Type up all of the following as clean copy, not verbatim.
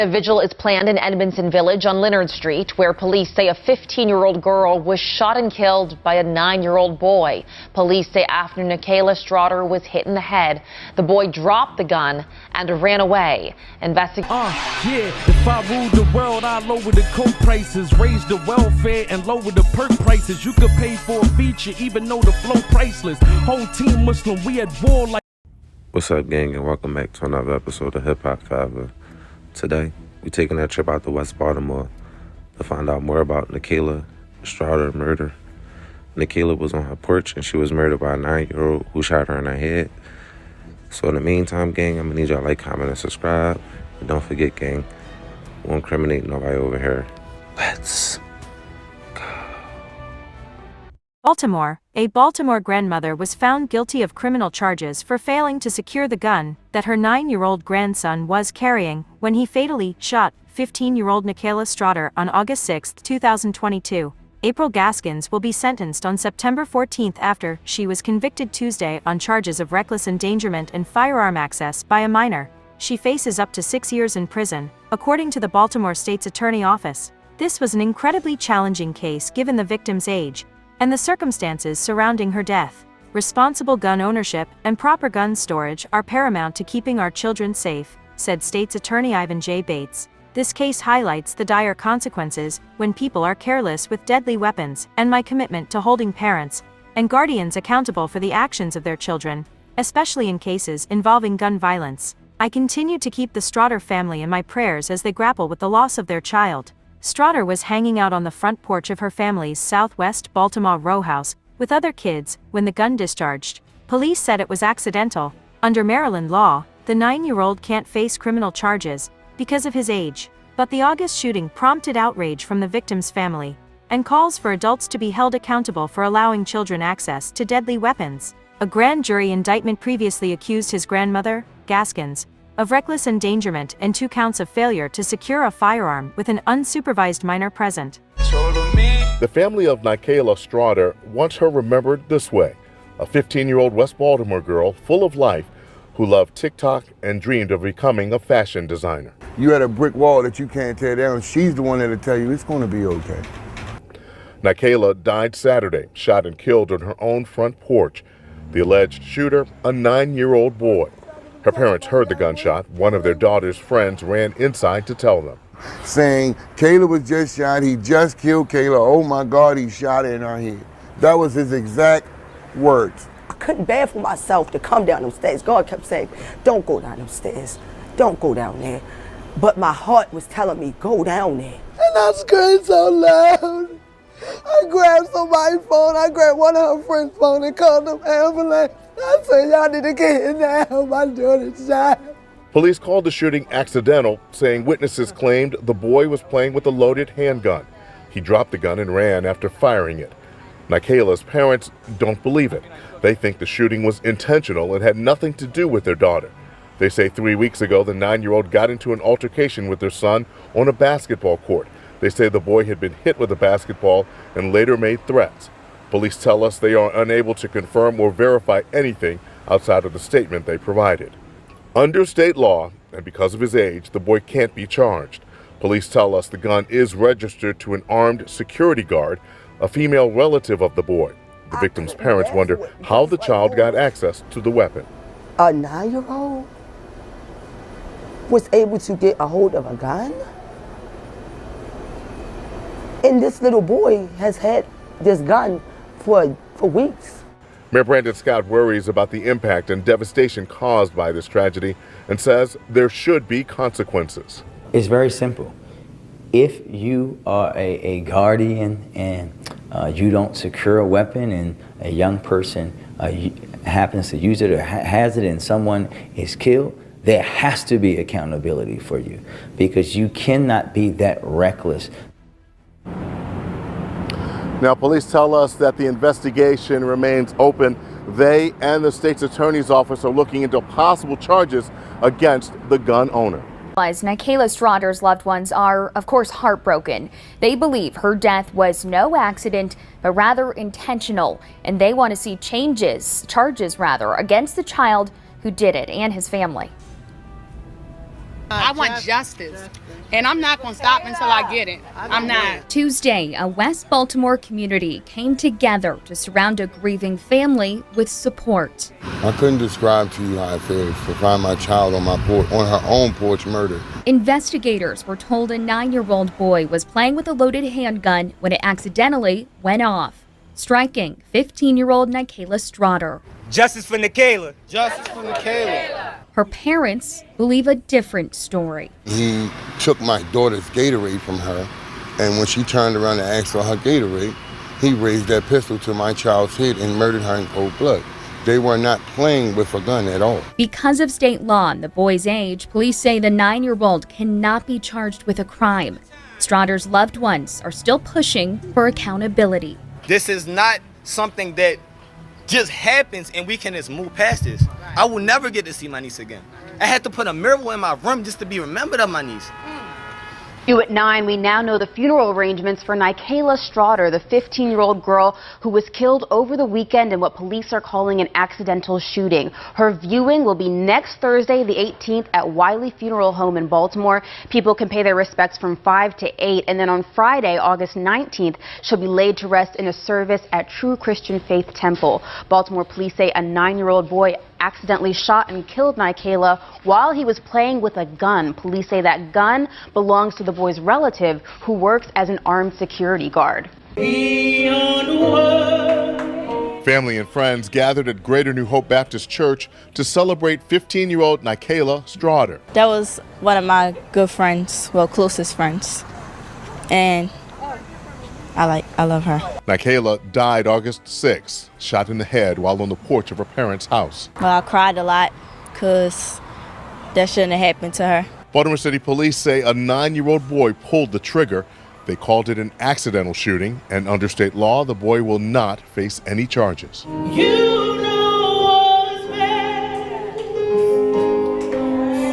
A vigil is planned in Edmondson Village on Leonard Street, where police say a 15-year-old girl was shot and killed by a 9-year-old boy. Police say after NyKayla Strawder was hit in the head, the boy dropped the gun and ran away. If I ruled the world, I'd lower the coke prices, raise the welfare, and lower the perk prices. You could pay for a feature, even though the flow priceless. Whole team Muslim, we at war like. What's up, gang, and welcome back to another episode of Hip Hop Forever. Today, we're taking a trip out to West Baltimore to find out more about NyKayla Strawder murder. NyKayla was on her porch and she was murdered by a 9-year-old who shot her in her head. So in the meantime, gang, I'm gonna need y'all to like, comment, and subscribe. And don't forget, gang, won't incriminate nobody over here. Let's go. Baltimore. A Baltimore grandmother was found guilty of criminal charges for failing to secure the gun that her 9-year-old grandson was carrying when he fatally shot 15-year-old NyKayla Strawder on August 6, 2022. April Gaskins will be sentenced on September 14 after she was convicted Tuesday on charges of reckless endangerment and firearm access by a minor. She faces up to 6 years in prison, according to the Baltimore State's Attorney Office. This was an incredibly challenging case given the victim's age and the circumstances surrounding her death. Responsible gun ownership and proper gun storage are paramount to keeping our children safe, said State's Attorney Ivan J. Bates. This case highlights the dire consequences when people are careless with deadly weapons, and my commitment to holding parents and guardians accountable for the actions of their children, especially in cases involving gun violence. I continue to keep the Strawder family in my prayers as they grapple with the loss of their child. Strawder was hanging out on the front porch of her family's Southwest Baltimore row house with other kids when the gun discharged. Police said it was accidental. Under Maryland law, the 9-year-old can't face criminal charges because of his age. But the August shooting prompted outrage from the victim's family and calls for adults to be held accountable for allowing children access to deadly weapons. A grand jury indictment previously accused his grandmother, Gaskins, of reckless endangerment and 2 counts of failure to secure a firearm with an unsupervised minor present. The family of NyKayla Strawder wants her remembered this way: a 15-year-old West Baltimore girl full of life who loved TikTok and dreamed of becoming a fashion designer. You had a brick wall that you can't tear down. She's the one that'll tell you it's going to be okay. NyKayla died Saturday, shot and killed on her own front porch. The alleged shooter, a 9-year-old boy. Her parents heard the gunshot. One of their daughter's friends ran inside to tell them, saying, Kayla was just shot, he just killed Kayla, oh my God, he shot her in her head. That was his exact words. I couldn't bear for myself to come down them stairs. God kept saying, don't go down them stairs, don't go down there. But my heart was telling me, go down there. And I screamed so loud. I grabbed somebody's phone, I grabbed one of her friend's phone and called them ambulance. I said, y'all need to get in there, my daughter's shot. Police called the shooting accidental, saying witnesses claimed the boy was playing with a loaded handgun. He dropped the gun and ran after firing it. NyKayla's parents don't believe it. They think the shooting was intentional and had nothing to do with their daughter. They say 3 weeks ago, the 9-year-old got into an altercation with their son on a basketball court. They say the boy had been hit with a basketball and later made threats. Police tell us they are unable to confirm or verify anything outside of the statement they provided. Under state law, and because of his age, the boy can't be charged. Police tell us the gun is registered to an armed security guard, a female relative of the boy. The victim's parents wonder how the child got access to the weapon. A 9-year-old was able to get a hold of a gun? And this little boy has had this gun for weeks. Mayor Brandon Scott worries about the impact and devastation caused by this tragedy and says there should be consequences. It's very simple. If you are a guardian and you don't secure a weapon and a young person happens to use it or has it and someone is killed, there has to be accountability for you because you cannot be that reckless. Now, police tell us that the investigation remains open. They and the state's attorney's office are looking into possible charges against the gun owner. NyKayla Strawder's loved ones are, of course, heartbroken. They believe her death was no accident, but rather intentional, and they want to see charges against the child who did it and his family. I want justice, and I'm not going to stop until I get it. I'm not. Tuesday, a West Baltimore community came together to surround a grieving family with support. I couldn't describe to you how it feels to find my child on my porch, on her own porch, murdered. Investigators were told a 9-year-old boy was playing with a loaded handgun when it accidentally went off, striking 15-year-old NyKayla Strawder. Justice for NyKayla. Justice for NyKayla. Her parents believe a different story. He took my daughter's Gatorade from her, and when she turned around and asked for her Gatorade, he raised that pistol to my child's head and murdered her in cold blood. They were not playing with a gun at all. Because of state law and the boy's age, police say the 9-year-old cannot be charged with a crime. Strawder's loved ones are still pushing for accountability. This is not something that just happens and we can just move past this. I will never get to see my niece again. I had to put a mural in my room just to be remembered of my niece. At 9, we now know the funeral arrangements for NyKayla Strawder, the 15-year-old girl who was killed over the weekend in what police are calling an accidental shooting. Her viewing will be next Thursday, the 18th, at Wiley Funeral Home in Baltimore. People can pay their respects from 5 to 8, and then on Friday, August 19th, she'll be laid to rest in a service at True Christian Faith Temple. Baltimore police say a 9-year-old boy accidentally shot and killed NyKayla while he was playing with a gun. Police say that gun belongs to the boy's relative, who works as an armed security guard. Family and friends gathered at Greater New Hope Baptist Church to celebrate 15-year-old NyKayla Strawder. That was one of my good friends, well, closest friends, and I love her. NyKayla died August 6th, shot in the head while on the porch of her parents' house. Well, I cried a lot because that shouldn't have happened to her. Baltimore City Police say a 9-year-old boy pulled the trigger. They called it an accidental shooting, and under state law, the boy will not face any charges. You know what's best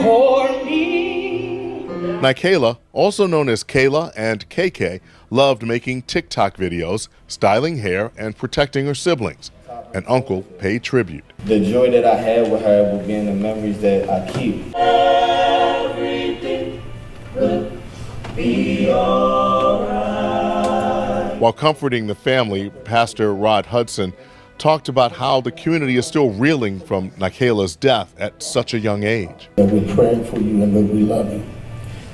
for me. NyKayla, also known as Kayla and KK, loved making TikTok videos, styling hair, and protecting her siblings. An uncle paid tribute. The joy that I had with her will be in the memories that I keep. Everything will be all right. While comforting the family, Pastor Rod Hudson talked about how the community is still reeling from NyKayla's death at such a young age. We're praying for you and we love you.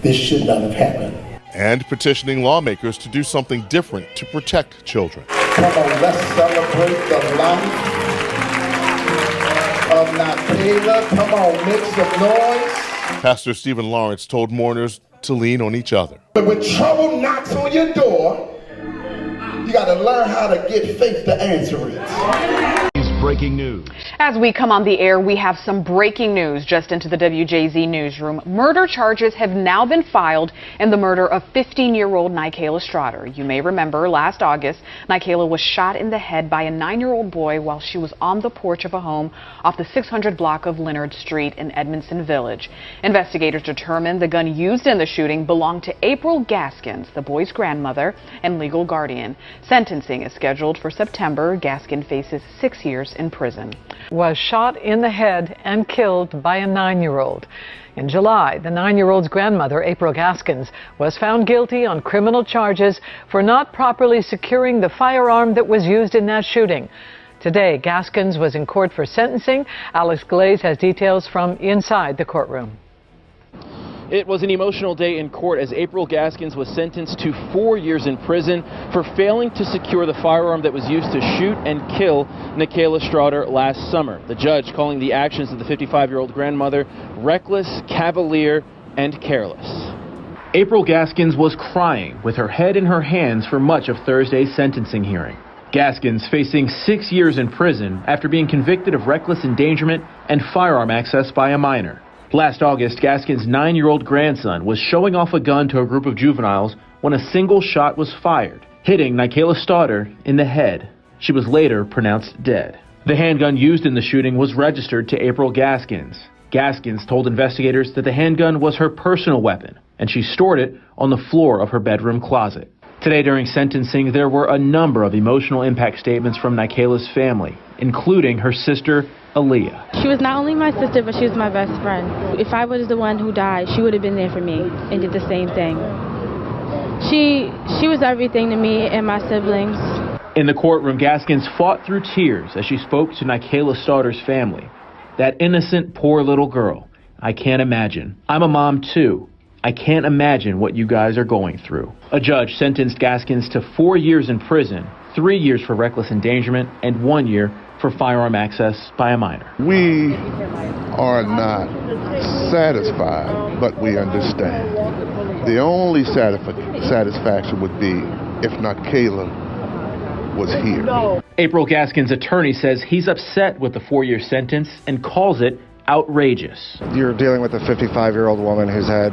This should not have happened. And petitioning lawmakers to do something different to protect children. Come on, let's celebrate the life of NyKayla. Come on, make some noise. Pastor Stephen Lawrence told mourners to lean on each other. But when trouble knocks on your door, you got to learn how to get faith to answer it. Breaking news. As we come on the air, we have some breaking news just into the WJZ newsroom. Murder charges have now been filed in the murder of 15-year-old NyKayla Strawder. You may remember last August, NyKayla was shot in the head by a 9-year-old boy while she was on the porch of a home off the 600 block of Leonard Street in Edmondson Village. Investigators determined the gun used in the shooting belonged to April Gaskins, the boy's grandmother and legal guardian. Sentencing is scheduled for September. Gaskin faces 6 years in prison. Was shot in the head and killed by a 9-year-old. In July, the 9-year-old's grandmother, April Gaskins, was found guilty on criminal charges for not properly securing the firearm that was used in that shooting. Today, Gaskins was in court for sentencing. Alex Glaze has details from inside the courtroom. It was an emotional day in court as April Gaskins was sentenced to 4 years in prison for failing to secure the firearm that was used to shoot and kill NyKayla Strawder last summer. The judge calling the actions of the 55-year-old grandmother reckless, cavalier, and careless. April Gaskins was crying with her head in her hands for much of Thursday's sentencing hearing. Gaskins facing 6 years in prison after being convicted of reckless endangerment and firearm access by a minor. Last August, Gaskins' 9-year-old grandson was showing off a gun to a group of juveniles when a single shot was fired, hitting NyKayla Strawder in the head. She was later pronounced dead. The handgun used in the shooting was registered to April Gaskins. Gaskins told investigators that the handgun was her personal weapon, and she stored it on the floor of her bedroom closet. Today during sentencing, there were a number of emotional impact statements from NyKayla's family, including her sister Aaliyah. She was not only my sister, but she was my best friend. If I was the one who died, she would have been there for me and did the same thing. She was everything to me and my siblings. In the courtroom, Gaskins fought through tears as she spoke to NyKayla Strawder's family. That innocent, poor little girl. I can't imagine. I'm a mom, too. I can't imagine what you guys are going through. A judge sentenced Gaskins to 4 years in prison, 3 years for reckless endangerment, and 1 year for firearm access by a minor. We are not satisfied, but we understand. The only satisfaction would be if NyKayla was here. April Gaskins' attorney says he's upset with the 4-year sentence and calls it outrageous. You're dealing with a 55-year-old woman who's had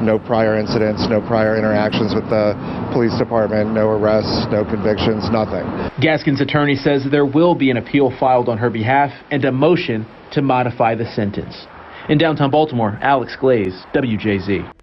no prior incidents, no prior interactions with the police department, no arrests, no convictions, nothing. Gaskins' attorney says there will be an appeal filed on her behalf and a motion to modify the sentence. In downtown Baltimore, Alex Glaze, WJZ.